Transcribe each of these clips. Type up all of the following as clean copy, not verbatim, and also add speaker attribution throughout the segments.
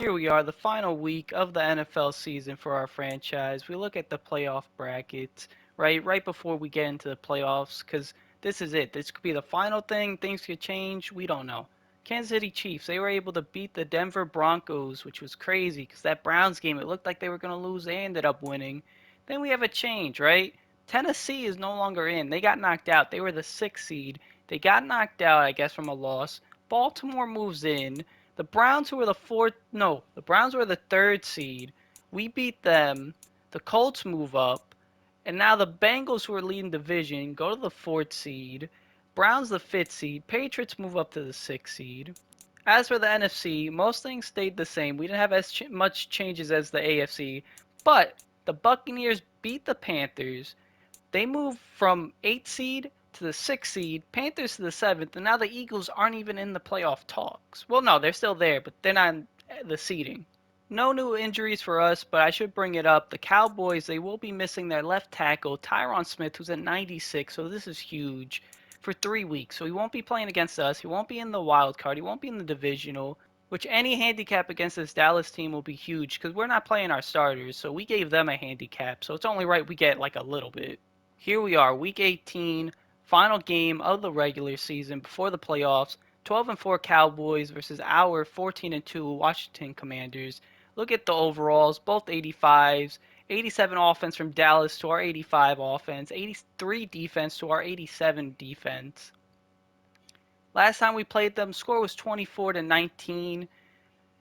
Speaker 1: Here we are, the final week of the NFL season for our franchise. We look at the playoff brackets, right before we get into the playoffs, because this is it. This could be the final thing. Things could change. We don't know. Kansas City Chiefs, they were able to beat the Denver Broncos, which was crazy, because that Browns game, it looked like they were going to lose. They ended up winning. Then we have a change, right? Tennessee is no longer in. They got knocked out. They were the sixth seed. They got knocked out, I guess, from a loss. Baltimore moves in. The Browns, who were the fourth, no, the Browns were the third seed. We beat them. The Colts move up, and now the Bengals, who are leading division, go to the fourth seed. Browns the fifth seed. Patriots move up to the sixth seed. As for the NFC, most things stayed the same. We didn't have as much changes as the AFC, but the Buccaneers beat the Panthers. They moved from 8th seed to the 6th seed, Panthers to the 7th, and now the Eagles aren't even in the playoff talks. Well, no, they're still there, but they're not in the seeding. No new injuries for us, but I should bring it up. The Cowboys, they will be missing their left tackle, Tyron Smith, who's at 96, so this is huge, for 3 weeks. So he won't be playing against us. He won't be in the wild card. He won't be in the divisional, which any handicap against this Dallas team will be huge because we're not playing our starters, so we gave them a handicap. So it's only right we get like a little bit. Here we are, Week 18, final game of the regular season before the playoffs. 12-4 Cowboys versus our 14-2 Washington Commanders. Look at the overalls, both 85s. 87 offense from Dallas to our 85 offense. 83 defense to our 87 defense. Last time we played them, score was 24-19.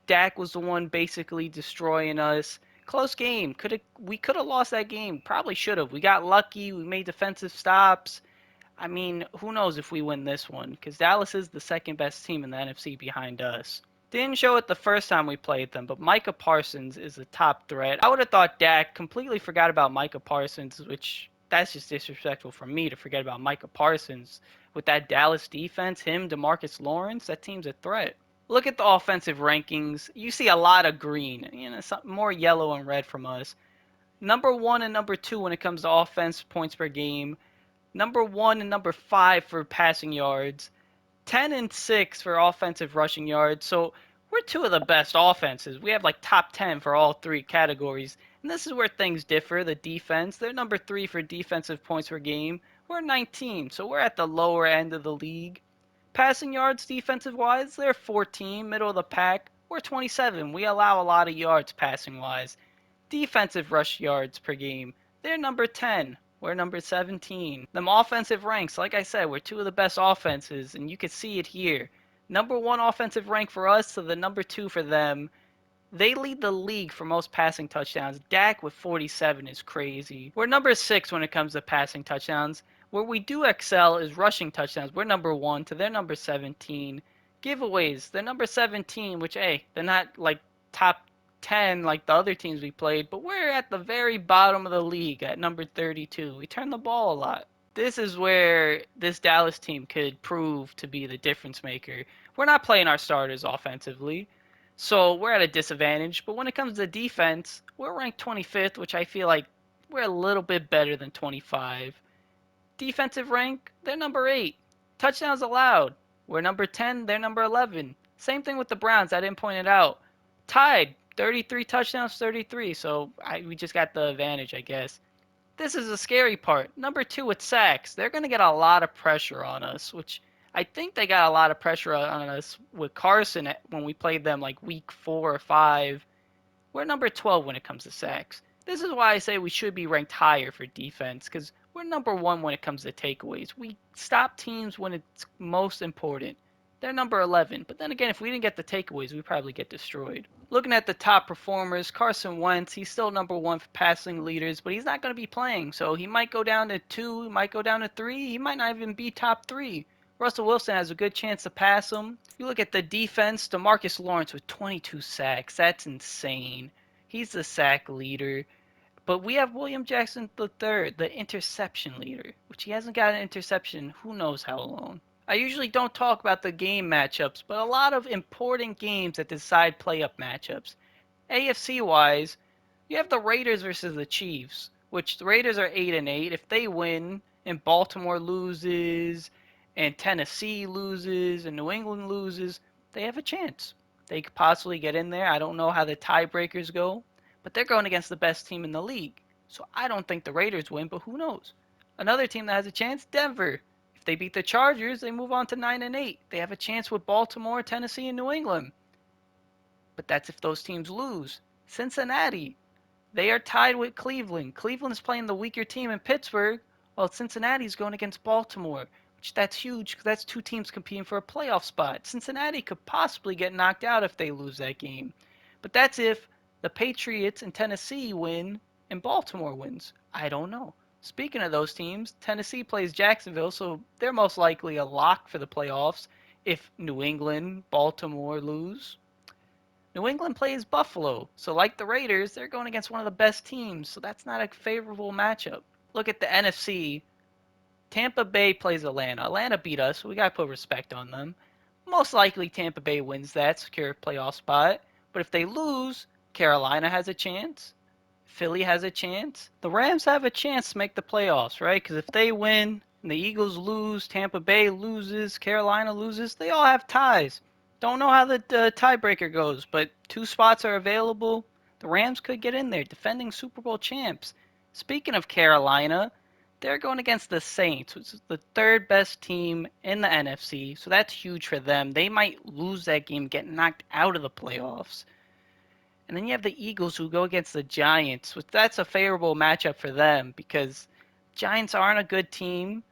Speaker 1: Dak was the one basically destroying us. Close game. We could have lost that game. Probably should have. We got lucky. We made defensive stops. I mean, who knows if we win this one? Because Dallas is the second best team in the NFC behind us. Didn't show it the first time we played them, but Micah Parsons is the top threat. I would have thought Dak completely forgot about Micah Parsons, which that's just disrespectful for me to forget about Micah Parsons. With that Dallas defense, him, DeMarcus Lawrence, that team's a threat. Look at the offensive rankings. You see a lot of green, some more yellow and red from us. Number 1 and number 2 when it comes to offense points per game. Number 1 and number 5 for passing yards. 10 and 6 for offensive rushing yards. So we're two of the best offenses. We have like top 10 for all three categories. And this is where things differ. The defense, they're number 3 for defensive points per game. We're 19, so we're at the lower end of the league. Passing yards defensive wise, they're 14, middle of the pack. We're 27. We allow a lot of yards passing wise. Defensive rush yards per game, they're number 10. We're number 17. Them offensive ranks, like I said, we're two of the best offenses, and you can see it here. Number 1 offensive rank for us to the number 2 for them. They lead the league for most passing touchdowns. Dak with 47 is crazy. We're number 6 when it comes to passing touchdowns. Where we do excel is rushing touchdowns. We're number 1 to their number 17. Giveaways, they're number 17, which, hey, they're not like top 10 like the other teams we played, but we're at the very bottom of the league at number 32. We turn the ball a lot. This is where this Dallas team could prove to be the difference maker. We're not playing our starters offensively, so we're at a disadvantage. But when it comes to defense, we're ranked 25th, which I feel like we're a little bit better than 25. Defensive rank, they're number 8. Touchdowns allowed, we're number 10, they're number 11. Same thing with the Browns, I didn't point it out. Tied, 33 touchdowns, 33, so we just got the advantage, I guess. This is the scary part. Number 2 with sacks. They're going to get a lot of pressure on us, which I think they got a lot of pressure on us with Carson when we played them like week 4 or 5. We're number 12 when it comes to sacks. This is why I say we should be ranked higher for defense, because we're number 1 when it comes to takeaways. We stop teams when it's most important. They're number 11, but then again, if we didn't get the takeaways, we'd probably get destroyed. Looking at the top performers, Carson Wentz, he's still number 1 for passing leaders, but he's not going to be playing, so he might go down to 2, he might go down to 3, he might not even be top 3. Russell Wilson has a good chance to pass him. You look at the defense, DeMarcus Lawrence with 22 sacks. That's insane. He's the sack leader. But we have William Jackson III, the interception leader, which he hasn't got an interception who knows how long. I usually don't talk about the game matchups, but a lot of important games that decide play-up matchups. AFC-wise, you have the Raiders versus the Chiefs, which the Raiders are 8-8. If they win and Baltimore loses and Tennessee loses and New England loses, they have a chance. They could possibly get in there. I don't know how the tiebreakers go, but they're going against the best team in the league. So I don't think the Raiders win, but who knows? Another team that has a chance, Denver. If they beat the Chargers, they move on to 9 and 8. They have a chance with Baltimore, Tennessee, and New England. But that's if those teams lose. Cincinnati, they are tied with Cleveland. Cleveland's playing the weaker team in Pittsburgh, while Cincinnati's going against Baltimore, which that's huge because that's two teams competing for a playoff spot. Cincinnati could possibly get knocked out if they lose that game. But that's if the Patriots and Tennessee win and Baltimore wins. I don't know. Speaking of those teams, Tennessee plays Jacksonville, so they're most likely a lock for the playoffs if New England, Baltimore lose. New England plays Buffalo, so like the Raiders, they're going against one of the best teams, so that's not a favorable matchup. Look at the NFC. Tampa Bay plays Atlanta. Atlanta beat us, so we got to put respect on them. Most likely Tampa Bay wins that, secure playoff spot. But if they lose, Carolina has a chance. Philly has a chance. The Rams have a chance to make the playoffs, right? Because if they win and the Eagles lose, Tampa Bay loses, Carolina loses, they all have ties. Don't know how the tiebreaker goes, but two spots are available. The Rams could get in there, defending Super Bowl champs. Speaking of Carolina, they're going against the Saints, which is the third best team in the NFC, so that's huge for them. They might lose that game, get knocked out of the playoffs. And then you have the Eagles who go against the Giants, which that's a favorable matchup for them because Giants aren't a good team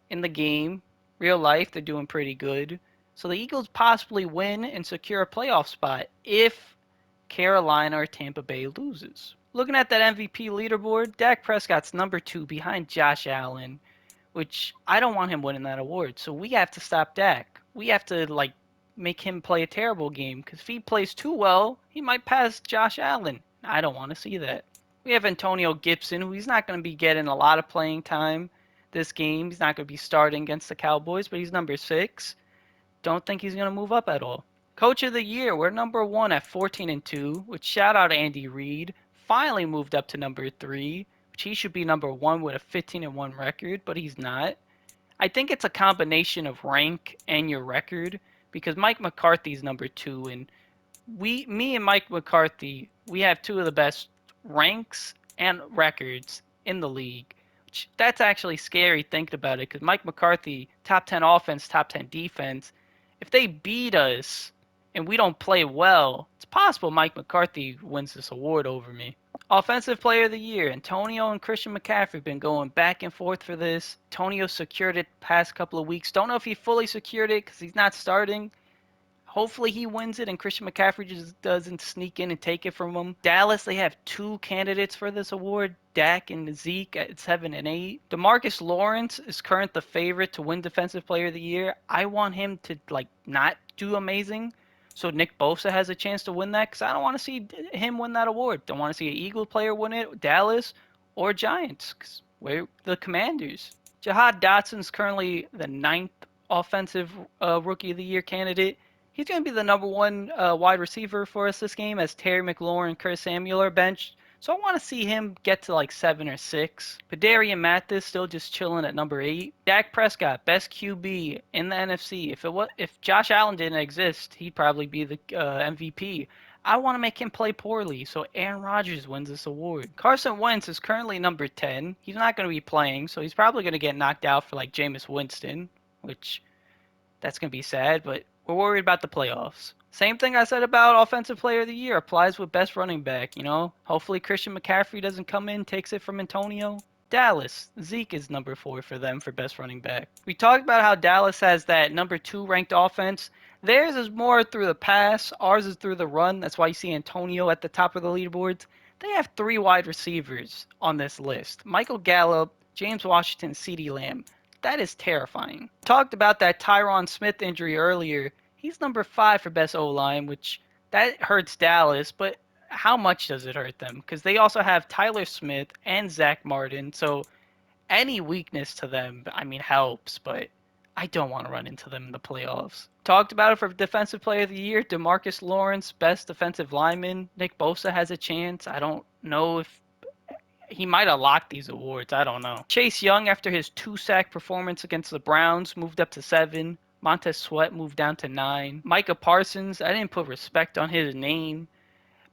Speaker 1: in the game. Real life, they're doing pretty good. So the Eagles possibly win and secure a playoff spot if Carolina or Tampa Bay loses. Looking at that MVP leaderboard, Dak Prescott's number 2 behind Josh Allen, which I don't want him winning that award. So we have to stop Dak. We have to make him play a terrible game because if he plays too well, he might pass Josh Allen. I don't want to see that. We have Antonio Gibson, who he's not going to be getting a lot of playing time this game. He's not going to be starting against the Cowboys, but he's number 6. Don't think he's going to move up at all. Coach of the year, we're number 1 at 14 and 2, which shout out Andy Reid. Finally moved up to number 3, which he should be number 1 with a 15 and 1 record, but he's not. I think it's a combination of rank and your record because Mike McCarthy's number 2 and me and Mike McCarthy, we have two of the best ranks and records in the league. That's actually scary thinking about it because Mike McCarthy, top 10 offense, top 10 defense. If they beat us and we don't play well, it's possible Mike McCarthy wins this award over me. Offensive Player of the Year, Antonio and Christian McCaffrey have been going back and forth for this. Antonio secured it past couple of weeks. Don't know if he fully secured it because he's not starting. Hopefully he wins it and Christian McCaffrey just doesn't sneak in and take it from him. Dallas, they have two candidates for this award, Dak and Zeke at 7 and 8. DeMarcus Lawrence is current the favorite to win Defensive Player of the Year. I want him to not do amazing. So Nick Bosa has a chance to win that because I don't want to see him win that award. Don't want to see an Eagle player win it, Dallas, or Giants because we're the Commanders. Jahad Dotson's currently the 9th offensive rookie of the year candidate. He's going to be the number 1 wide receiver for us this game as Terry McLaurin and Curtis Samuel are benched. So I want to see him get to 7 or 6. Pedarian Mathis still just chilling at number 8. Dak Prescott, best QB in the NFC. If Josh Allen didn't exist, he'd probably be the MVP. I want to make him play poorly so Aaron Rodgers wins this award. Carson Wentz is currently number 10. He's not going to be playing, so he's probably going to get knocked out for Jameis Winston, which that's going to be sad, but we're worried about the playoffs. Same thing I said about Offensive Player of the Year applies with best running back, Hopefully Christian McCaffrey doesn't come in, takes it from Antonio. Dallas, Zeke is number 4 for them for best running back. We talked about how Dallas has that number 2 ranked offense. Theirs is more through the pass, ours is through the run. That's why you see Antonio at the top of the leaderboards. They have 3 wide receivers on this list. Michael Gallup, James Washington, CeeDee Lamb. That is terrifying. Talked about that Tyron Smith injury earlier. He's number 5 for best O-line, which that hurts Dallas, but how much does it hurt them? Because they also have Tyler Smith and Zach Martin, so any weakness to them, helps, but I don't want to run into them in the playoffs. Talked about it for Defensive Player of the Year. DeMarcus Lawrence, best defensive lineman. Nick Bosa has a chance. I don't know if he might have locked these awards. I don't know. Chase Young, after his 2-sack performance against the Browns, moved up to 7. Montez Sweat moved down to 9. Micah Parsons, I didn't put respect on his name,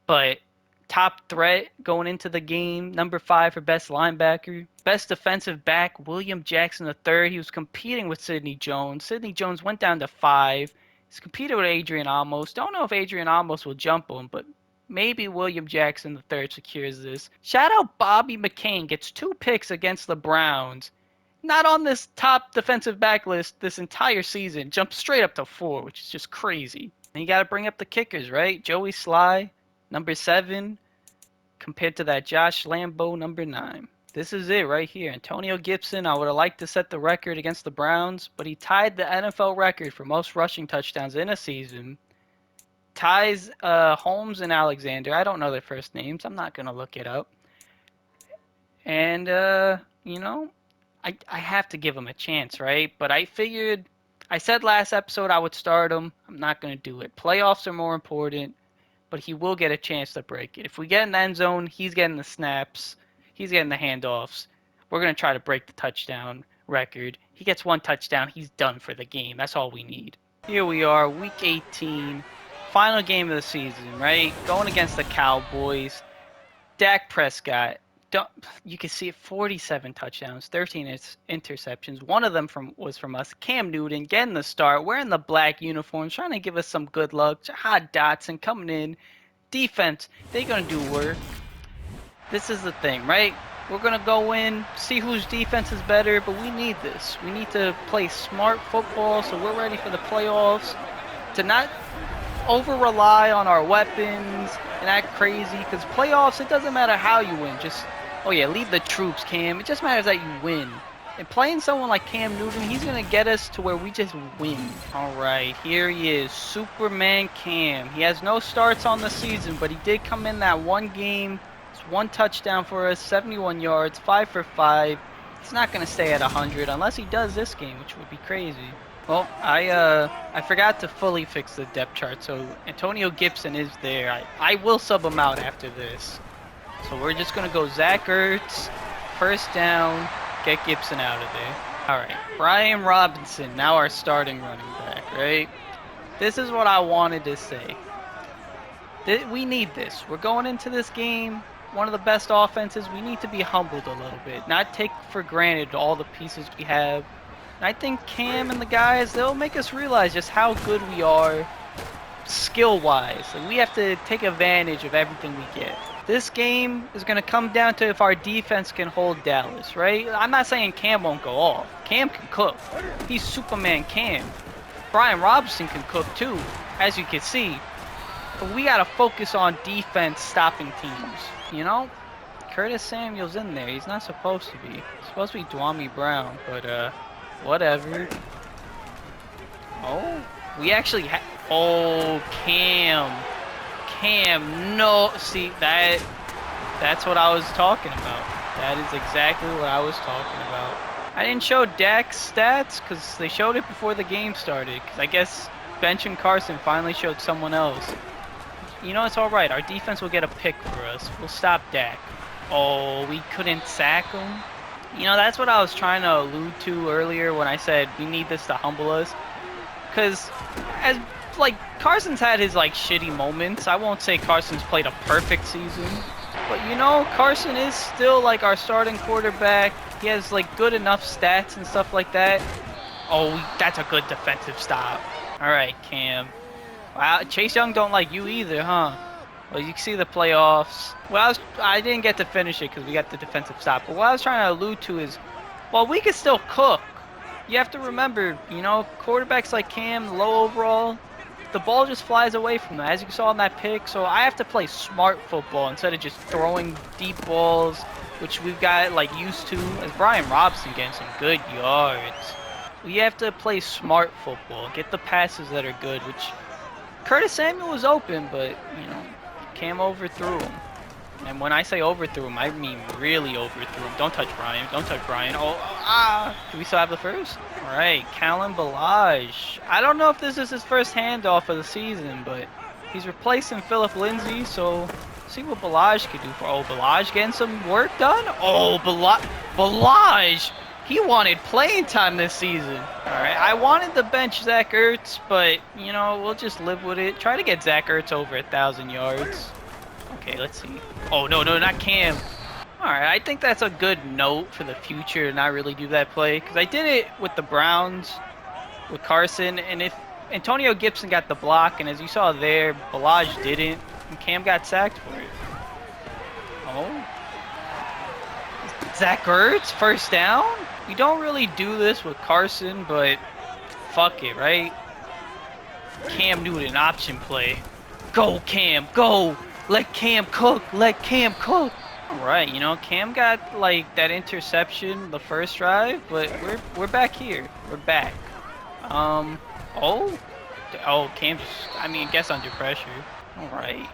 Speaker 1: but top threat going into the game. Number 5 for best linebacker. Best defensive back, William Jackson III. He was competing with Sidney Jones. Sidney Jones went down to 5. He's competed with Adrian Amos. Don't know if Adrian Amos will jump him, but maybe William Jackson III secures this. Shout out Bobby McCain. Gets 2 picks against the Browns. Not on this top defensive back list this entire season. Jumps straight up to 4, which is just crazy. And you got to bring up the kickers, right? Joey Sly, number 7, compared to that Josh Lambo, number 9. This is it right here. Antonio Gibson, I would have liked to set the record against the Browns, but he tied the NFL record for most rushing touchdowns in a season. Ties Holmes and Alexander. I don't know their first names. I'm not going to look it up. And, you know, I have to give him a chance, right? But I figured, I said last episode I would start him. I'm not going to do it. Playoffs are more important, but he will get a chance to break it. If we get in the end zone, he's getting the snaps. He's getting the handoffs. We're going to try to break the touchdown record. He gets 1 touchdown. He's done for the game. That's all we need. Here we are, Week 18. Final game of the season, right? Going against the Cowboys. Dak Prescott. You can see it, 47 touchdowns, 13 interceptions. One of them was from us. Cam Newton getting the start, wearing the black uniforms, trying to give us some good luck. Jahad Dotson coming in. Defense, they're going to do work. This is the thing, right? We're going to go in, see whose defense is better, but we need this. We need to play smart football so we're ready for the playoffs. To not over-rely on our weapons and act crazy, because playoffs, it doesn't matter how you win. Just, oh yeah, lead the troops, Cam. It just matters that you win. And playing someone like Cam Newton, he's going to get us to where we just win. All right, here he is, Superman Cam. He has no starts on the season, but he did come in that one game. It's 1 touchdown for us, 71 yards, 5 for 5. He's not going to stay at 100 unless he does this game, which would be crazy. Well, I forgot to fully fix the depth chart, so Antonio Gibson is there. I will sub him out after this. So we're just going to go Zach Ertz, first down, get Gibson out of there. All right, Brian Robinson, now our starting running back, right? This is what I wanted to say. We need this. We're going into this game, one of the best offenses. We need to be humbled a little bit, not take for granted all the pieces we have. And I think Cam and the guys, they'll make us realize just how good we are skill-wise. And we have to take advantage of everything we get. This game is going to come down to if our defense can hold Dallas, right? I'm not saying Cam won't go off. Cam can cook. He's Superman Cam. Brian Robinson can cook too, as you can see. But we got to focus on defense stopping teams, you know? Curtis Samuel's in there. He's not supposed to be. He's supposed to be Dwami Brown, but whatever. Oh, we actually oh, Cam, no. See, that's what I was talking about. That is exactly what I was talking about. I didn't show Dak's stats because they showed it before the game started. Because I guess Bench and Carson finally showed someone else. You know, it's all right. Our defense will get a pick for us. We'll stop Dak. Oh, we couldn't sack him. You know, that's what I was trying to allude to earlier when I said we need this to humble us. Because, Carson's had his, shitty moments. I won't say Carson's played a perfect season. But, you know, Carson is still, our starting quarterback. He has, good enough stats and stuff like that. Oh, that's a good defensive stop. All right, Cam. Wow, Chase Young don't like you either, huh? Well, you can see the playoffs. Well, I didn't get to finish it because we got the defensive stop. But what I was trying to allude to is, well, we can still cook. You have to remember, you know, quarterbacks like Cam, low overall, the ball just flies away from them, as you saw in that pick. So I have to play smart football instead of just throwing deep balls, which we've got, used to. As Brian Robinson getting some good yards. We have to play smart football, get the passes that are good, which Curtis Samuel was open, but, you know, Cam overthrew him. And when I say overthrew him, I mean really overthrew him. Don't touch Brian. Don't touch Brian. Do we still have the first? All right, Kalen Ballage. I don't know if this is his first handoff of the season, but he's replacing Philip Lindsay, so see what Ballage could do for. Oh, Ballage getting some work done? Oh, Ballage He wanted playing time this season. All right, I wanted to bench Zach Ertz, but you know we'll just live with it. Try to get Zach Ertz over 1,000 yards. Okay, let's see. Oh no, no, not Cam. All right, I think that's a good note for the future to not really do that play because I did it with the Browns with Carson, and if Antonio Gibson got the block, and as you saw there, Balaj didn't, and Cam got sacked for it. Oh, Zach Ertz, first down? We don't really do this with Carson, but fuck it, right? Cam Newton, option play. Go, Cam, go! Let Cam cook, let Cam cook! Alright, you know, Cam got, like, that interception the first drive, but we're back here. We're back. Oh? Oh, Cam just, I mean, guess under pressure. Alright.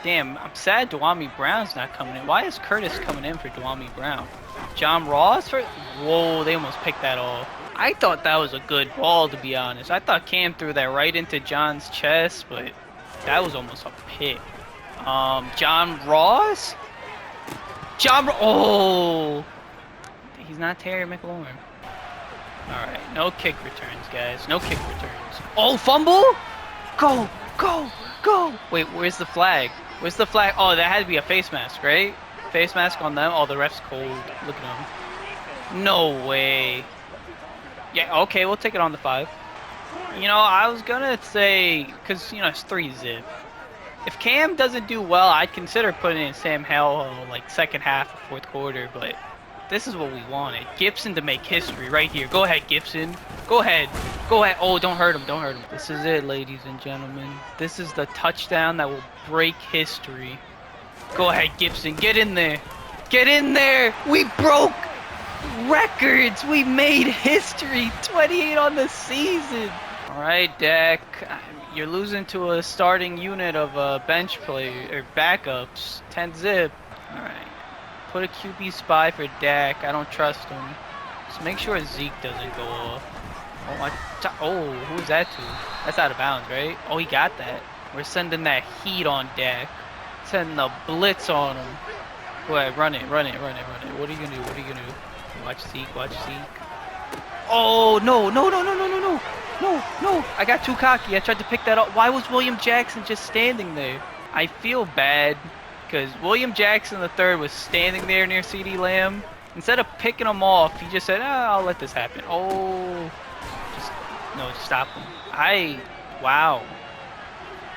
Speaker 1: Damn, I'm sad Dwami Brown's not coming in. Why is Curtis coming in for Dwami Brown? John Ross for... Whoa, they almost picked that off. I thought that was a good ball, to be honest. I thought Cam threw that right into John's chest, but that was almost a pick. John Ross? Oh! He's not Terry McLaurin. Alright, no kick returns, guys. No kick returns. Oh, fumble? Go! Go! Go! Wait, where's the flag? Where's the flag? Oh, that had to be a face mask, right? Face mask on them? Oh, the ref's cold. Look at him. No way. Yeah, okay, we'll take it on the 5. You know, I was gonna say, because, you know, it's 3-zip. If Cam doesn't do well, I'd consider putting in Sam Howell, like, second half or fourth quarter, but this is what we wanted. Gibson to make history right here. Go ahead, Gibson. Go ahead. Go ahead. Oh, don't hurt him. Don't hurt him. This is it, ladies and gentlemen. This is the touchdown that will break history. Go ahead, Gibson. Get in there. Get in there. We broke records. We made history. 28 on the season. All right, Dak. You're losing to a starting unit of bench play or backups. 10-zip. All right. Put a QB spy for Dak. I don't trust him. So make sure Zeke doesn't go off. Oh, who's that to? That's out of bounds, right? Oh, he got that. We're sending that heat on Dak. Sending the blitz on him. Go ahead, run it, run it, run it, run it. What are you gonna do? What are you gonna do? Watch Zeke, watch Zeke. Oh, no, no, no, no, no, no, no. No, no. I got too cocky. I tried to pick that up. Why was William Jackson just standing there? I feel bad because William Jackson III was standing there near CeeDee Lamb. Instead of picking him off, he just said, I'll let this happen. Oh, just stop him. Wow.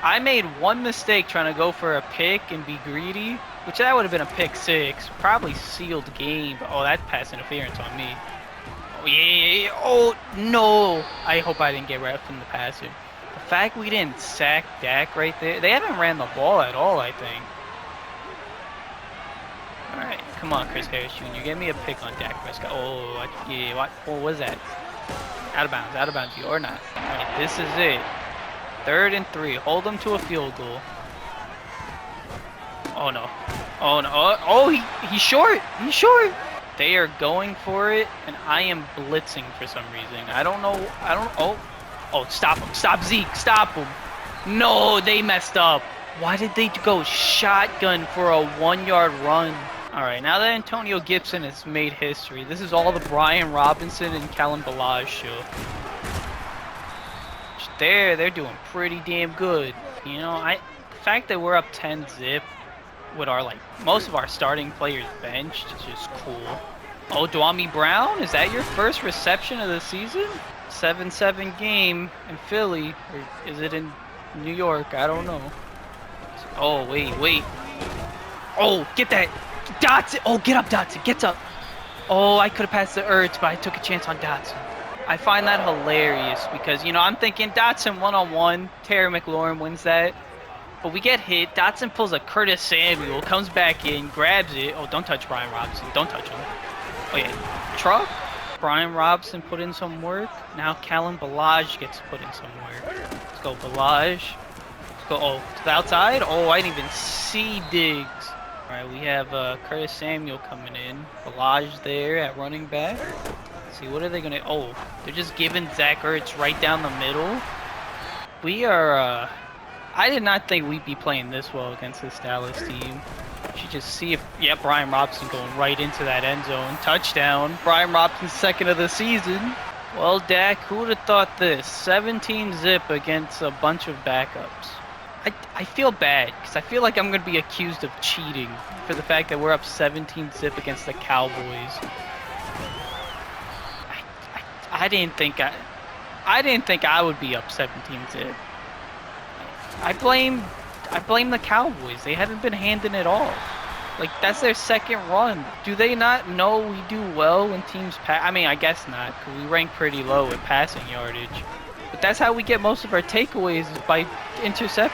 Speaker 1: I made one mistake trying to go for a pick and be greedy, which that would have been a pick 6. Probably sealed game. But, oh, that's pass interference on me. Oh, yeah. Oh, no. I hope I didn't get ref from the passer. The fact we didn't sack Dak right there. They haven't ran the ball at all, I think. All right, come on, Chris Harris Jr. Get me a pick on Dak Prescott. Oh, yeah, what was that? Out of bounds, you or not. All right, this is it. 3rd and 3. Hold them to a field goal. Oh, no. Oh, no. Oh, he's short. He's short. They are going for it, and I am blitzing for some reason. I don't know. Oh, stop him. Stop Zeke. Stop him. No, they messed up. Why did they go shotgun for a 1-yard run? All right, now that Antonio Gibson has made history, this is all the Brian Robinson and Kellen Balaj show. They're doing pretty damn good. You know, the fact that we're up 10-zip with most of our starting players benched is just cool. Oh, Dwami Brown, is that your first reception of the season? 7-7 game in Philly, or is it in New York? I don't know. Oh, wait. Oh, get that. Dotson. Oh, get up, Dotson. Get up. Oh, I could have passed the Ertz, but I took a chance on Dotson. I find that hilarious because, you know, I'm thinking Dotson one-on-one. Terry McLaurin wins that. But we get hit. Dotson pulls a Curtis Samuel, comes back in, grabs it. Oh, don't touch Brian Robinson. Don't touch him. Oh, yeah. Truck. Brian Robinson put in some work. Now Kellen Balaj gets put in some work. Let's go, Balaj. Let's go. Oh, to the outside. Oh, I didn't even see Diggs. All right, we have Curtis Samuel coming in. Balaj there at running back. Let's see, what are they going to... Oh, they're just giving Zach Ertz right down the middle. We are... I did not think we'd be playing this well against this Dallas team. Should just see if, yeah, Brian Robson going right into that end zone. Touchdown. Brian Robson's second of the season. Well, Dak, who would have thought this? 17-zip against a bunch of backups. I feel bad because I feel like I'm going to be accused of cheating for the fact that we're up 17-zip against the Cowboys. I didn't think I would be up 17-zip. I blame the Cowboys. They haven't been handing it off. Like, that's their second run. Do they not know we do well when teams pass? I mean, I guess not, because we rank pretty low in passing yardage. But that's how we get most of our takeaways, is by interceptions.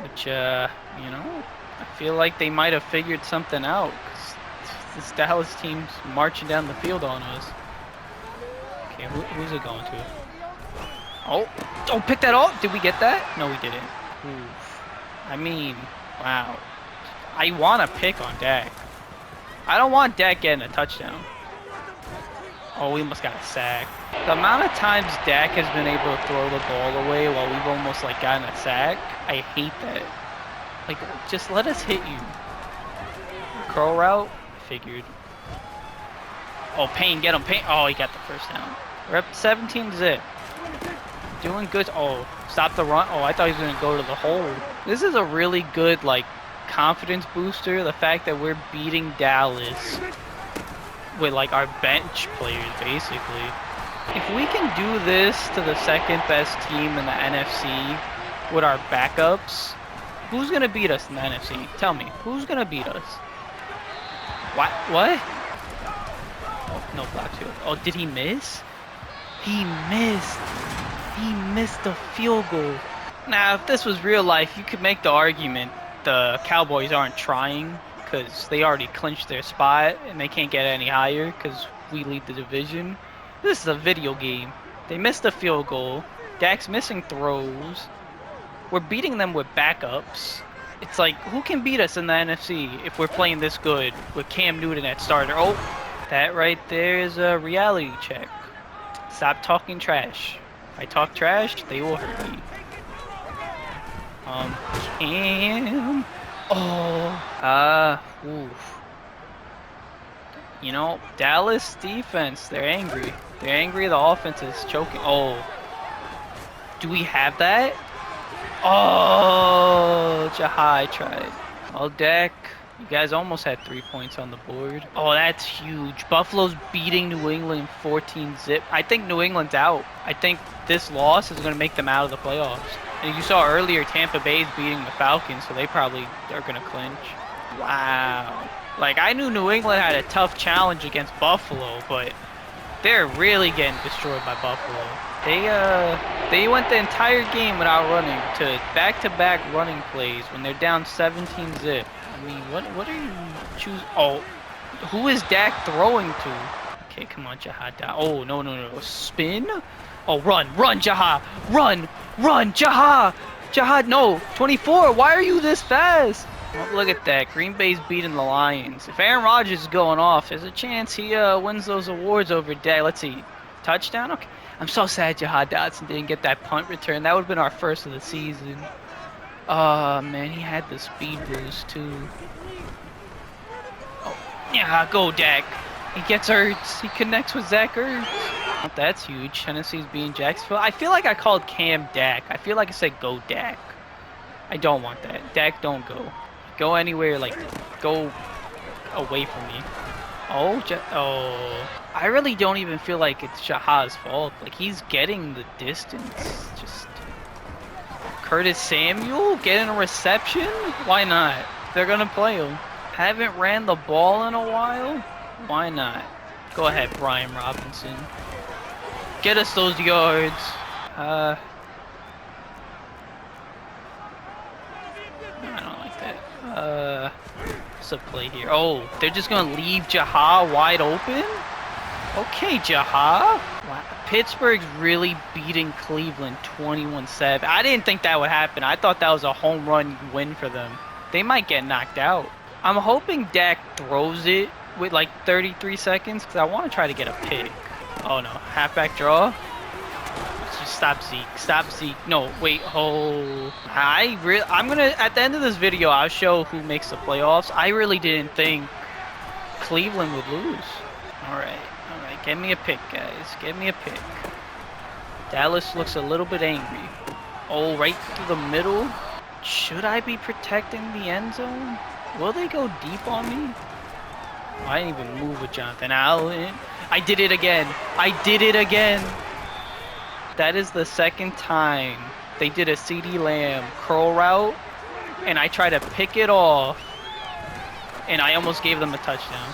Speaker 1: Which, you know, I feel like they might have figured something out, because this Dallas team's marching down the field on us. Okay, who's it going to? Oh, don't pick that off. Did we get that? No, we didn't. Oof. I mean, wow. I want to pick on Dak. I don't want Dak getting a touchdown. Oh, we almost got a sack. The amount of times Dak has been able to throw the ball away while we've almost like gotten a sack, I hate that. Like, just let us hit you. Curl route? Figured. Oh, Payne, get him, Payne. Oh, he got the first down. We're up 17-zip. Doing good. Oh, stop the run. Oh, I thought he was going to go to the hole. This is a really good, like, confidence booster. The fact that we're beating Dallas with, like, our bench players, basically. If we can do this to the second best team in the NFC with our backups, who's going to beat us in the NFC? Tell me. Who's going to beat us? What? Oh, no blocks here. Oh, did he miss? He missed. He missed the field goal. Now, if this was real life, you could make the argument the Cowboys aren't trying because they already clinched their spot and they can't get any higher because we lead the division. This is a video game. They missed the field goal. Dak's missing throws. We're beating them with backups. It's like, who can beat us in the NFC if we're playing this good with Cam Newton at starter? Oh, that right there is a reality check. Stop talking trash. If I talk trash, they will hurt me. Cam. Oh. Oof. You know, Dallas defense, they're angry. They're angry the offense is choking. Oh. Do we have that? Oh, Jahai tried. Well, Dak, you guys almost had 3 points on the board. Oh, that's huge. Buffalo's beating New England 14-zip. I think New England's out. I think this loss is going to make them out of the playoffs. And you saw earlier Tampa Bay's beating the Falcons, so they probably are going to clinch. Wow. Like, I knew New England had a tough challenge against Buffalo, but they're really getting destroyed by Buffalo. They went the entire game without running to back-to-back running plays when they're down 17-zip. I mean, what are you choosing? Oh, who is Dak throwing to? Okay, come on, Jaha. Oh, no. Spin? Oh, run, Jaha. Run, Jaha. Jaha, no. 24, why are you this fast? Oh, look at that. Green Bay's beating the Lions. If Aaron Rodgers is going off, there's a chance he wins those awards over Dak. Let's see. Touchdown? Okay. I'm so sad Jaha Dotson didn't get that punt return. That would have been our first of the season. Oh, man, he had the speed boost, too. Oh, yeah, go, Dak. He gets Ertz. He connects with Zach Ertz. Oh, that's huge. Tennessee's beating Jacksonville. I feel like I called Cam Dak. I feel like I said go Dak. I don't want that. Dak, don't go. Go anywhere, like, go away from me. Oh, I really don't even feel like it's Jaha's fault. Like, he's getting the distance. Just Curtis Samuel getting a reception? Why not? They're gonna play him. Haven't ran the ball in a while? Why not? Go ahead, Brian Robinson. Get us those yards. I don't like that. What's the play here? Oh, they're just gonna leave Jaha wide open? Okay, Jaha. Wow. Pittsburgh's really beating Cleveland 21-7. I didn't think that would happen. I thought that was a home run win for them. They might get knocked out. I'm hoping Dak throws it with like 33 seconds because I want to try to get a pick. Oh no, halfback draw. Let's just stop Zeke. Stop Zeke. No, wait, oh. I'm gonna, at the end of this video, I'll show who makes the playoffs. I really didn't think Cleveland would lose. Alright, get me a pick, guys. Get me a pick. Dallas looks a little bit angry. Oh, right through the middle. Should I be protecting the end zone? Will they go deep on me? Oh, I didn't even move with Jonathan Allen. I did it again. I did it again. That is the second time they did a CeeDee Lamb curl route, and I tried to pick it off, and I almost gave them a touchdown.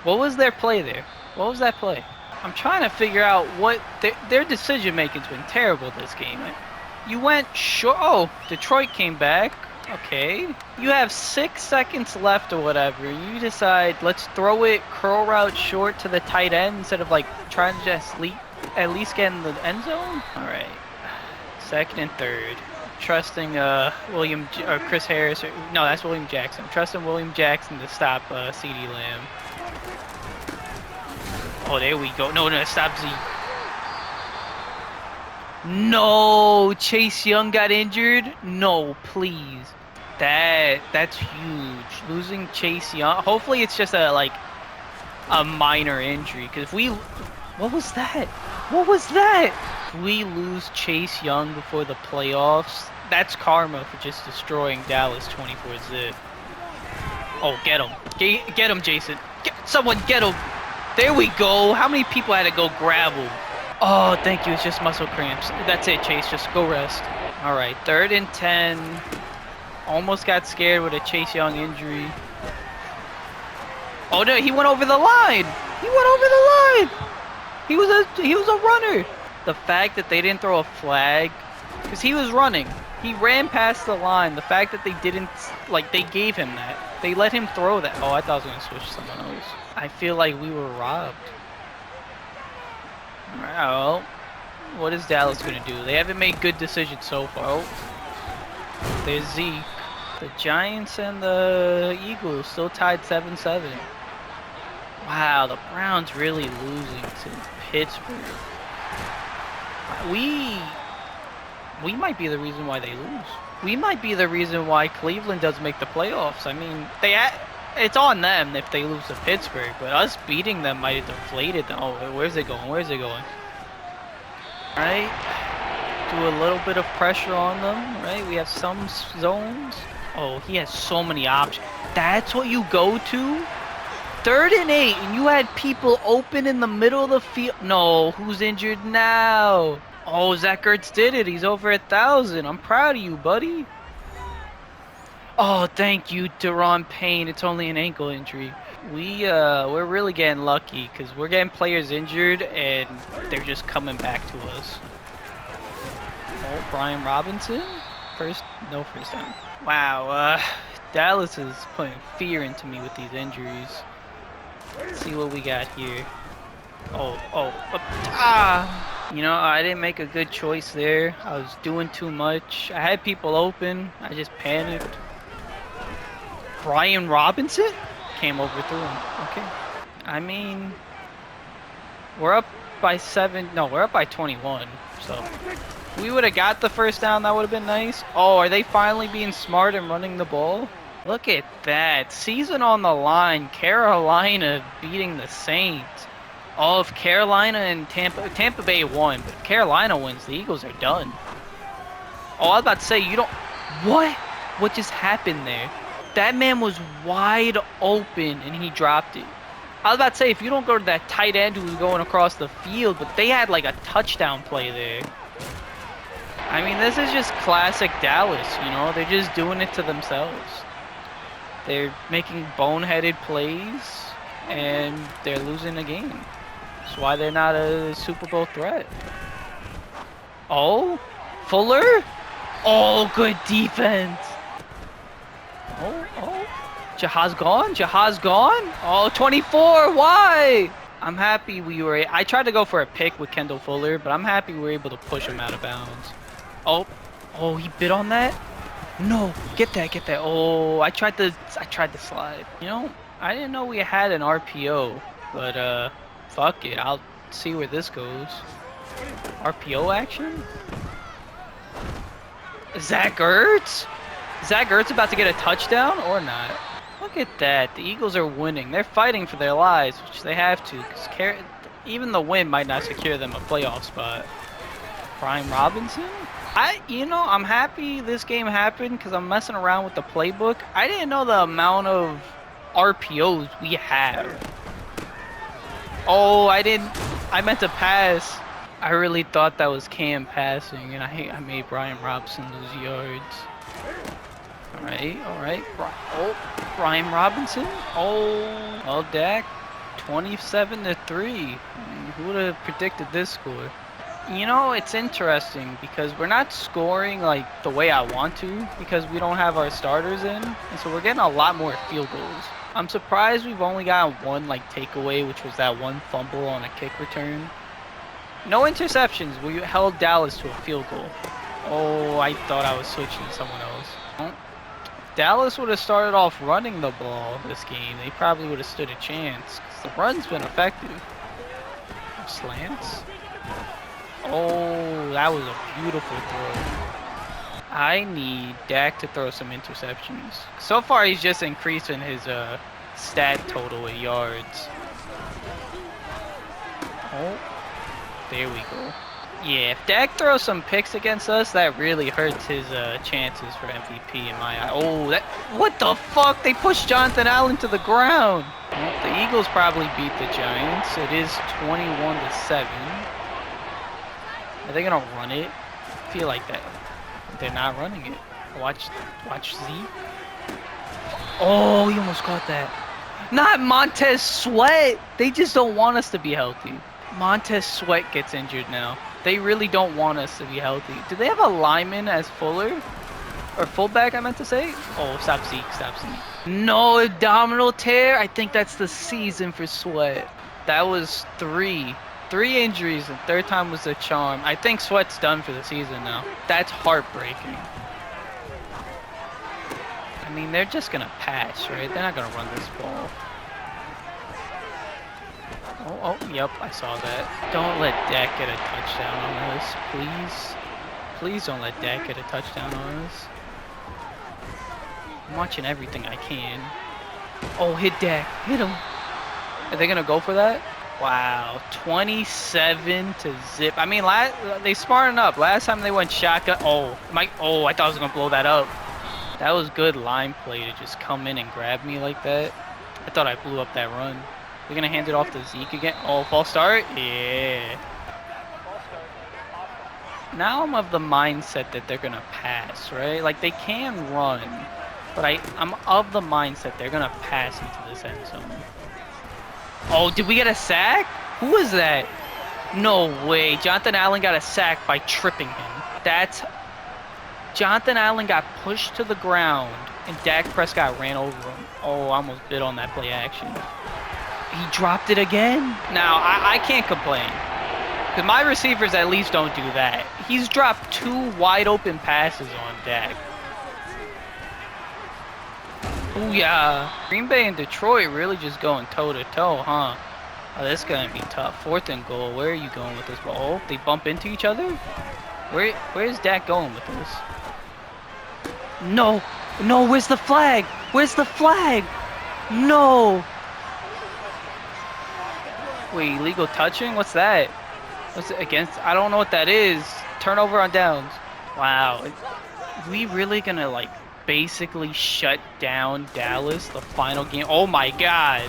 Speaker 1: What was their play there? What was that play? I'm trying to figure out what their decision making's been terrible this game. You went short. Oh, Detroit came back. Okay. You have 6 seconds left or whatever. You decide, let's throw it curl route short to the tight end instead of like trying to just at least get in the end zone. All right. Second and third. Trusting Chris Harris. No, that's William Jackson. Trusting William Jackson to stop CeeDee Lamb. Oh, there we go. No, stop Zeke. No, Chase Young got injured. No, please. That's huge. Losing Chase Young. Hopefully, it's just a minor injury. Because if we, what was that? What was that? If we lose Chase Young before the playoffs, that's karma for just destroying Dallas 24-zip. Oh, get him. Get him, Jason. Someone get him. There we go. How many people had to go grab him? Oh, thank you. It's just muscle cramps. That's it, Chase. Just go rest. All right, 3rd and 10. Almost got scared with a Chase Young injury. Oh no, he went over the line. He went over the line. He was a runner. The fact that they didn't throw a flag, because he was running. He ran past the line. The fact that they didn't, they gave him that. They let him throw that. Oh, I thought I was going to switch to someone else. I feel like we were robbed. Alright, well, what is Dallas going to do? They haven't made good decisions so far. Oh, there's Zeke. The Giants and the Eagles still tied 7-7. Wow, the Browns really losing to Pittsburgh. We might be the reason why they lose. We might be the reason why Cleveland doesn't make the playoffs. I mean, it's on them if they lose to Pittsburgh, but us beating them might have deflated them. Oh, where's it going? Where's it going? All right. Do a little bit of pressure on them, right? We have some zones. Oh, he has so many options. That's what you go to? 3rd and 8, and you had people open in the middle of the field. No, who's injured now? Oh, Zach Ertz did it. He's over 1,000. I'm proud of you, buddy. Oh, thank you, Deron Payne. It's only an ankle injury. We're really getting lucky because we're getting players injured and they're just coming back to us. Oh, Brian Robinson? No first down. Wow, Dallas is putting fear into me with these injuries. Let's see what we got here. You know, I didn't make a good choice there. I was doing too much. I had people open. I just panicked. Brian Robinson came over through him. Okay. I mean, we're up by 7. No, we're up by 21. So if we would have got the first down, that would have been nice. Oh, are they finally being smart and running the ball? Look at that. Season on the line. Carolina beating the Saints. Oh, if Carolina and Tampa Bay won, but if Carolina wins, the Eagles are done. Oh, I was about to say, you don't... What? What just happened there? That man was wide open and he dropped it. I was about to say, if you don't go to that tight end who was going across the field, but they had like a touchdown play there. I mean, this is just classic Dallas, you know? They're just doing it to themselves. They're making boneheaded plays and they're losing the game. That's why they're not a Super Bowl threat. Oh, Fuller? Oh, good defense. Oh. Jahaz gone? Jahaz gone? Oh, 24, why? I'm happy I tried to go for a pick with Kendall Fuller, but I'm happy we were able to push him out of bounds. Oh, he bit on that? No, get that. Oh, I tried to slide. You know, I didn't know we had an RPO, but fuck it, I'll see where this goes. RPO action? Zach Ertz? Zach Ertz about to get a touchdown or not? Look at that. The Eagles are winning. They're fighting for their lives, which they have to, because even the win might not secure them a playoff spot. Brian Robinson? I'm happy this game happened because I'm messing around with the playbook. I didn't know the amount of RPOs we have. Oh, I meant to pass. I really thought that was Cam passing, and I made Brian Robinson lose yards. All right. Brian Robinson. Oh, Dak, 27-3. Who would have predicted this score? It's interesting because we're not scoring like the way I want to because we don't have our starters in, and so we're getting a lot more field goals. I'm surprised we've only gotten one like takeaway, which was that one fumble on a kick return. No interceptions. We held Dallas to a field goal. Oh, I thought I was switching to someone else. If Dallas would have started off running the ball this game, they probably would have stood a chance because the run's been effective. Slants. Oh, that was a beautiful throw. I need Dak to throw some interceptions. So far, he's just increasing his stat total with yards. Oh, there we go. Yeah, if Dak throws some picks against us, that really hurts his chances for MVP in my eye. Oh, what the fuck? They pushed Jonathan Allen to the ground. Well, the Eagles probably beat the Giants. It is 21-7. Are they gonna run it? I feel like that. They're not running it. Watch Z. Oh, he almost caught that. Not Montez Sweat. They just don't want us to be healthy. Montez Sweat gets injured now. They really don't want us to be healthy. Do they have a lineman as Fuller? Or fullback, I meant to say? Oh, stop Zeke. No, abdominal tear. I think that's the season for Sweat. That was 3 injuries, and third time was the charm. I think Sweat's done for the season now. That's heartbreaking. I mean, they're just gonna pass, right? They're not gonna run this ball. Oh, yep, I saw that. Don't let Dak get a touchdown on us, please. Please don't let Dak get a touchdown on us. I'm watching everything I can. Oh, hit Dak. Hit him. Are they gonna go for that? Wow, 27-0. I mean, they smartened up. Last time they went shotgun. Oh, I thought I was gonna blow that up. That was good line play to just come in and grab me like that. I thought I blew up that run. We're gonna hand it off to Zeke again. Oh, false start. Yeah. Now I'm of the mindset that they're gonna pass, right? Like they can run, but I'm of the mindset they're gonna pass into this end zone. Oh, did we get a sack? Who was that? No way. Jonathan Allen got a sack by tripping him. Jonathan Allen got pushed to the ground, and Dak Prescott ran over him. Oh, I almost bit on that play action. He dropped it again? Now, I can't complain. Because my receivers at least don't do that. He's dropped 2 wide open passes on Dak. Ooh, yeah. Green Bay and Detroit really just going toe-to-toe, huh? Oh, this is going to be tough. 4th and goal. Where are you going with this ball? Oh, they bump into each other? Where's Dak going with this? No, where's the flag? No. Wait, illegal touching? What's that? What's it against? I don't know what that is. Turnover on downs. Wow. We really gonna like basically shut down Dallas the final game? Oh my god.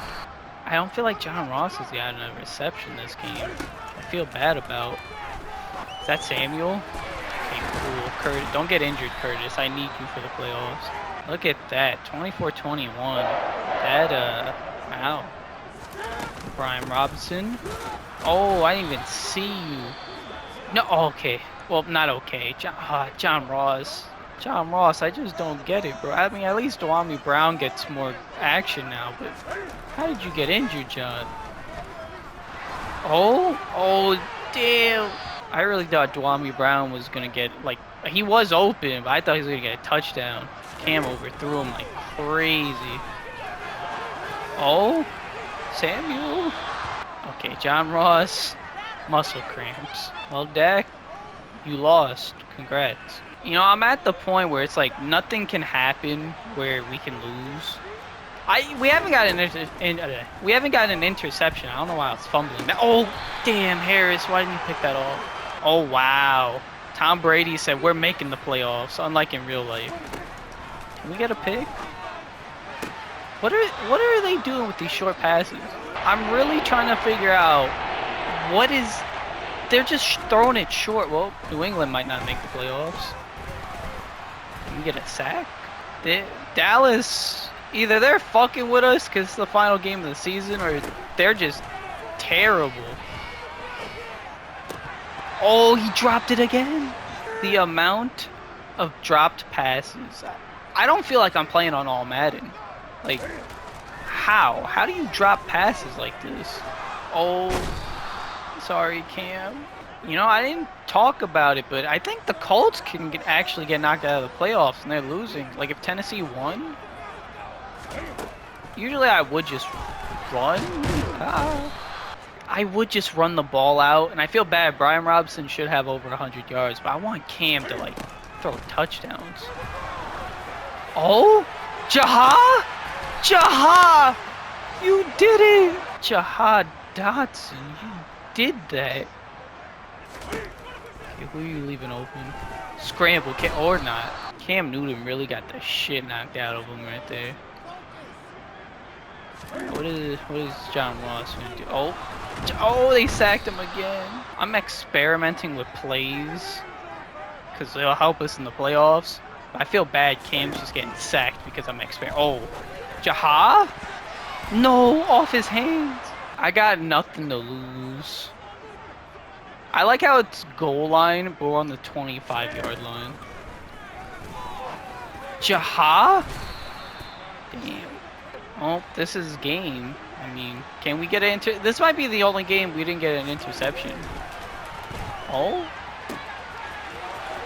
Speaker 1: I don't feel like John Ross has gotten a reception this game. I feel bad about. Is that Samuel? Okay, cool. Curtis, don't get injured, Curtis. I need you for the playoffs. Look at that. 24-21. Wow. Brian Robinson. Oh, I didn't even see you. No, okay. Well, not okay. John Ross. I just don't get it, bro. I mean, at least Dwami Brown gets more action now, but how did you get injured, John? Oh, damn. I really thought Dwami Brown was going to get, like, he was open, but I thought he was going to get a touchdown. Cam overthrew him like crazy. Oh, Samuel. Okay, John Ross. Muscle cramps. Well, Dak, you lost. Congrats. You know, I'm at the point where it's like nothing can happen where we can lose. We haven't got we haven't got an interception. I don't know why I was fumbling. Oh, damn, Harris, why didn't you pick that off? Oh wow. Tom Brady said we're making the playoffs, unlike in real life. Can we get a pick? What are they doing with these short passes? I'm really trying to figure out what is. They're just throwing it short. Well, New England might not make the playoffs. Can we get a sack? Dallas, either they're fucking with us because it's the final game of the season, or they're just terrible. Oh, he dropped it again. The amount of dropped passes. I don't feel like I'm playing on all Madden. Like, how? How do you drop passes like this? Oh, sorry, Cam. You know, I didn't talk about it, but I think the Colts can actually get knocked out of the playoffs, and they're losing. Like, if Tennessee won, usually I would just run. I would just run the ball out, and I feel bad. Brian Robinson should have over 100 yards, but I want Cam to, like, throw touchdowns. Oh, Jaha! Jaha! You did it! Jaha Dotson, you did that. Okay, who are you leaving open? Scramble, or not. Cam Newton really got the shit knocked out of him right there. What is John Ross gonna do? Oh, they sacked him again. I'm experimenting with plays because it'll help us in the playoffs. But I feel bad Cam's just getting sacked because I'm experimenting. Oh, Jaha? No, off his hands. I got nothing to lose. I like how it's goal line, but we're on the 25-yard line. Jaha? Damn. Oh, this is game. I mean, can we get an this might be the only game we didn't get an interception. Oh?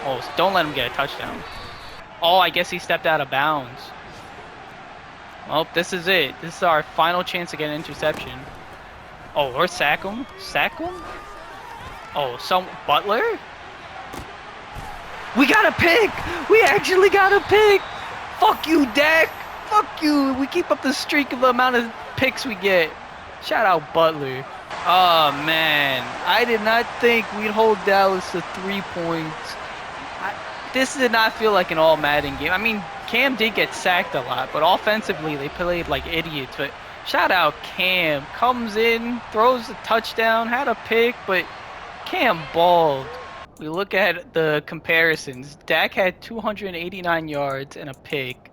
Speaker 1: Oh, so don't let him get a touchdown. Oh, I guess he stepped out of bounds. Well, this is it. This is our final chance to get an interception. Oh, or sack him? Sack him? Oh, Butler? We got a pick! We actually got a pick! Fuck you, Dak! Fuck you! We keep up the streak of the amount of picks we get. Shout out Butler. Oh man, I did not think we'd hold Dallas to 3 points. This did not feel like an all Madden game. I mean, Cam did get sacked a lot, but offensively they played like idiots. But shout out Cam. Comes in, throws a touchdown, had a pick, but Cam balled. We look at the comparisons. Dak had 289 yards and a pick.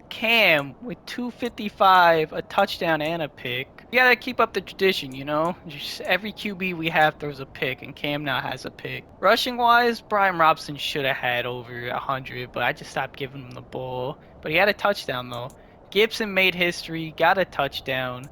Speaker 1: Cam with 255, a touchdown and a pick. You gotta keep up the tradition, you know? Just every QB we have throws a pick, and Cam now has a pick. Rushing wise, Brian Robinson should have had over 100, but I just stopped giving him the ball. But he had a touchdown though. Gibson made history, got a touchdown.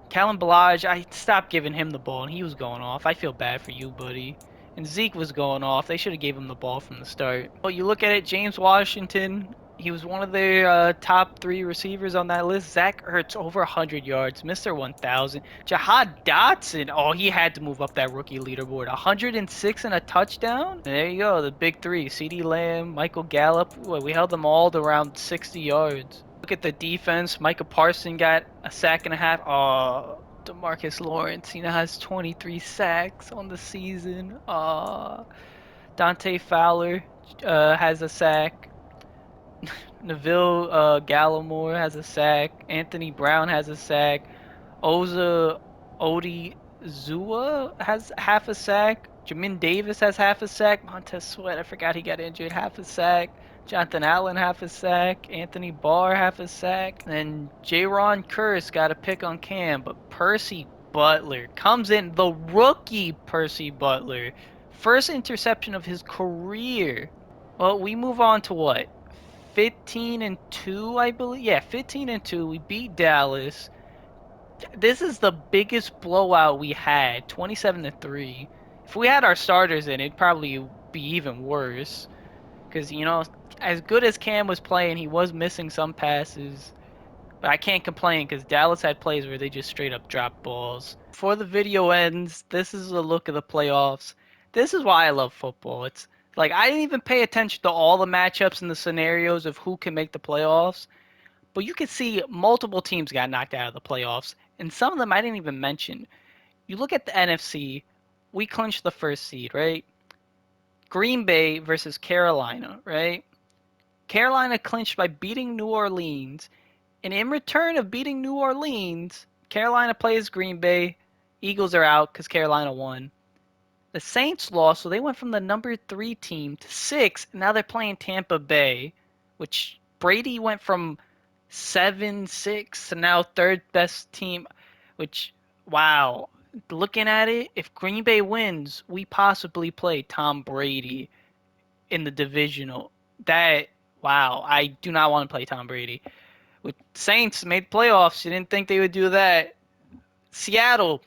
Speaker 1: Kalen Balaj, I stopped giving him the ball, and he was going off. I feel bad for you, buddy. And Zeke was going off. They should have gave him the ball from the start. Well, you look at it, James Washington, he was one of their top 3 receivers on that list. Zach Ertz, over 100 yards. Mr. 1000. Jahad Dotson, oh, he had to move up that rookie leaderboard. 106 and a touchdown. And there you go, the big 3. CeeDee Lamb, Michael Gallup. Well, we held them all to around 60 yards. Look at the defense. Micah Parsons got a sack and a half. Oh, DeMarcus Lawrence, he now has 23 sacks on the season. Dante Fowler has a sack. Neville Gallimore has a sack. Anthony Brown has a sack. Oza Odizua has half a sack. Jamin Davis has half a sack. Montez Sweat, I forgot he got injured, half a sack. Jonathan Allen, half a sack. Anthony Barr, half a sack. And Jaron Curse got a pick on Cam. But Percy Butler comes in, the rookie Percy Butler. First interception of his career. Well, we move on to what? 15-2, I believe. Yeah, 15-2. We beat Dallas. This is the biggest blowout we had, 27-3. If we had our starters in, it'd probably be even worse. Because, you know, as good as Cam was playing, he was missing some passes. But I can't complain because Dallas had plays where they just straight up dropped balls. Before the video ends, this is a look of the playoffs. This is why I love football. It's like I didn't even pay attention to all the matchups and the scenarios of who can make the playoffs, but you can see multiple teams got knocked out of the playoffs, and some of them I didn't even mention. You look at the NFC, we clinched the first seed, right? Green Bay versus Carolina, right? Carolina clinched by beating New Orleans, and in return of beating New Orleans, Carolina plays Green Bay. Eagles are out because Carolina won. The Saints lost, so they went from the number 3 team to 6, and now they're playing Tampa Bay, which Brady went from 7-6 to now third best team, which, wow. Looking at it, if Green Bay wins, we possibly play Tom Brady in the divisional. That, wow, I do not want to play Tom Brady. With Saints made playoffs, you didn't think they would do that. Seattle,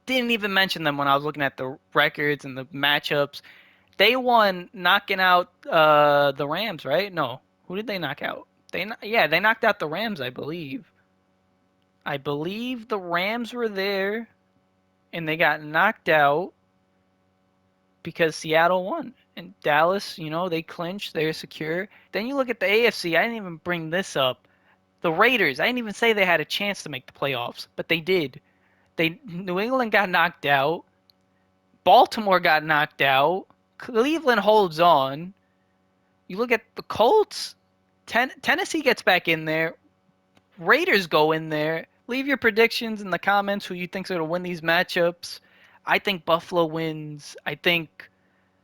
Speaker 1: didn't even mention them when I was looking at the records and the matchups. They won knocking out the Rams, right? No, who did they knock out? They knocked out the Rams, I believe. I believe the Rams were there and they got knocked out because Seattle won. And Dallas, they clinched, they're secure. Then you look at the AFC, I didn't even bring this up. The Raiders, I didn't even say they had a chance to make the playoffs, but they did. New England got knocked out. Baltimore got knocked out. Cleveland holds on. You look at the Colts. Tennessee gets back in there. Raiders go in there. Leave your predictions in the comments who you think's going to win these matchups. I think Buffalo wins. I think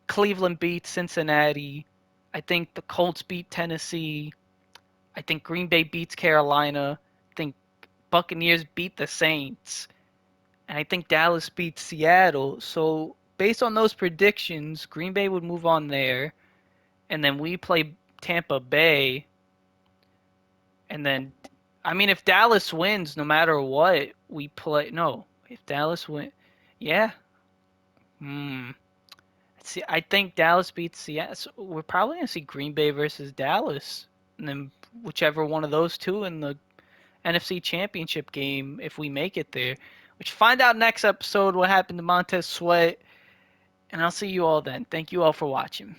Speaker 1: Cleveland beats Cincinnati. I think the Colts beat Tennessee. I think Green Bay beats Carolina. I think Buccaneers beat the Saints. And I think Dallas beats Seattle. So based on those predictions, Green Bay would move on there, and then we play Tampa Bay, and then I mean if Dallas wins, no matter what, we play. No, if Dallas win, yeah. Hmm. See, I think Dallas beats Seattle. So we're probably gonna see Green Bay versus Dallas, and then whichever one of those two in the NFC Championship game if we make it there. Which find out next episode what happened to Montez Sweat. And I'll see you all then. Thank you all for watching.